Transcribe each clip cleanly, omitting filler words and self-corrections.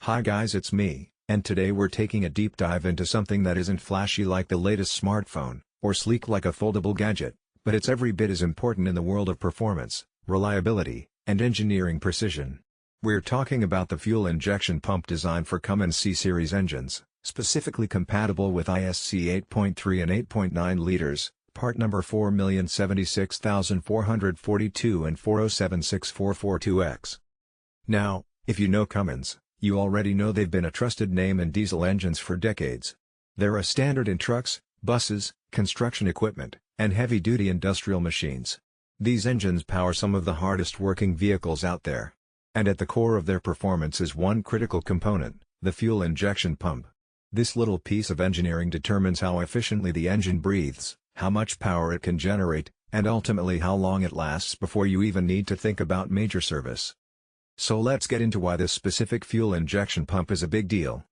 Hi guys, it's me, and today we're taking a deep dive into something that isn't flashy like the latest smartphone, or sleek like a foldable gadget, but it's every bit as important in the world of performance, reliability, and engineering precision. We're talking about the fuel injection pump designed for Cummins C Series engines, specifically compatible with ISC8.3 and 8.9 liters, part number 4076442 and 4076442X. Now, if you know Cummins, you already know they've been a trusted name in diesel engines for decades. They're a standard in trucks, buses, construction equipment, and heavy-duty industrial machines. These engines power some of the hardest working vehicles out there. And at the core of their performance is one critical component, the fuel injection pump. This little piece of engineering determines how efficiently the engine breathes, how much power it can generate, and ultimately how long it lasts before you even need to think about major service. So let's get into why this specific fuel injection pump is a big deal.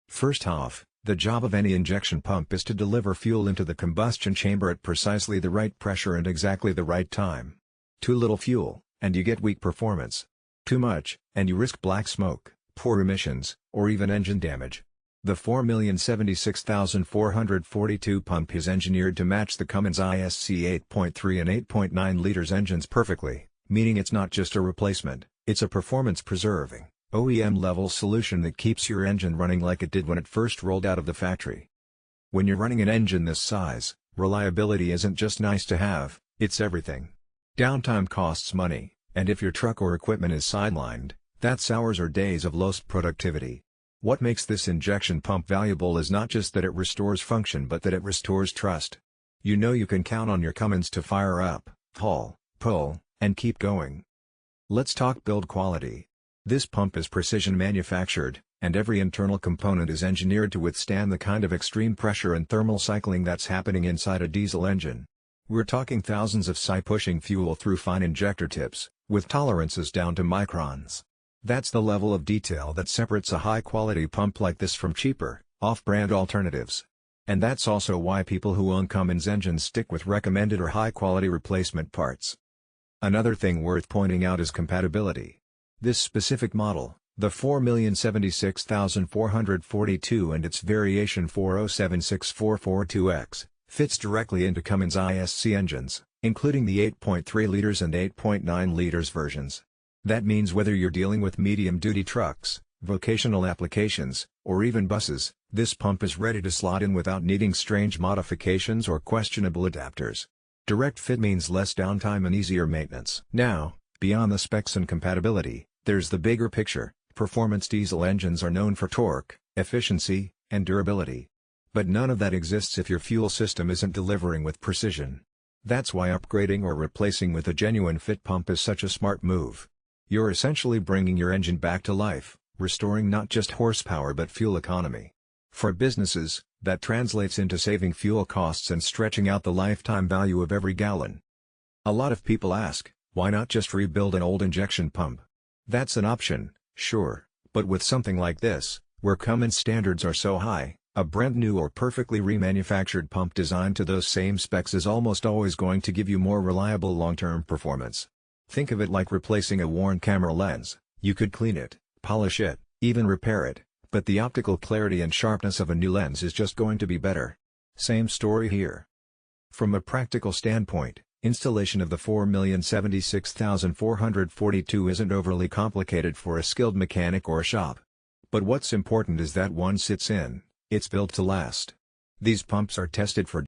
First off, the job of any injection pump is to deliver fuel into the combustion chamber at precisely the right pressure and exactly the right time. Too little fuel, and you get weak performance. Too much, and you risk black smoke, poor emissions, or even engine damage. The 4,076,442 pump is engineered to match the Cummins ISC8.3 and 8.9 liters engines perfectly, meaning it's not just a replacement. It's a performance-preserving, OEM-level solution that keeps your engine running like it did when it first rolled out of the factory. When you're running an engine this size, reliability isn't just nice to have, it's everything. Downtime costs money, and if your truck or equipment is sidelined, that's hours or days of lost productivity. What makes this injection pump valuable is not just that it restores function but that it restores trust. You know you can count on your Cummins to fire up, haul, pull, and keep going. Let's talk build quality. This pump is precision manufactured, and every internal component is engineered to withstand the kind of extreme pressure and thermal cycling that's happening inside a diesel engine. We're talking thousands of psi pushing fuel through fine injector tips, with tolerances down to microns. That's the level of detail that separates a high-quality pump like this from cheaper, off-brand alternatives. And that's also why people who own Cummins engines stick with recommended or high-quality replacement parts. Another thing worth pointing out is compatibility. This specific model, the 4,076,442 and its variation 4076442X, fits directly into Cummins ISC engines, including the 8.3 liters and 8.9 liters versions. That means whether you're dealing with medium-duty trucks, vocational applications, or even buses, this pump is ready to slot in without needing strange modifications or questionable adapters. Direct fit means less downtime and easier maintenance. Now, beyond the specs and compatibility, there's the bigger picture. Performance diesel engines are known for torque, efficiency, and durability. But none of that exists if your fuel system isn't delivering with precision. That's why upgrading or replacing with a genuine fit pump is such a smart move. You're essentially bringing your engine back to life, restoring not just horsepower but fuel economy. For businesses, that translates into saving fuel costs and stretching out the lifetime value of every gallon. A lot of people ask, why not just rebuild an old injection pump? That's an option, sure, but with something like this, where Cummins standards are so high, a brand new or perfectly remanufactured pump designed to those same specs is almost always going to give you more reliable long-term performance. Think of it like replacing a worn camera lens. You could clean it, polish it, even repair it, but the optical clarity and sharpness of a new lens is just going to be better. Same story here. From a practical standpoint, installation of the 4,076,442 isn't overly complicated for a skilled mechanic or a shop. But what's important is that once it's in, it's built to last. These pumps are tested for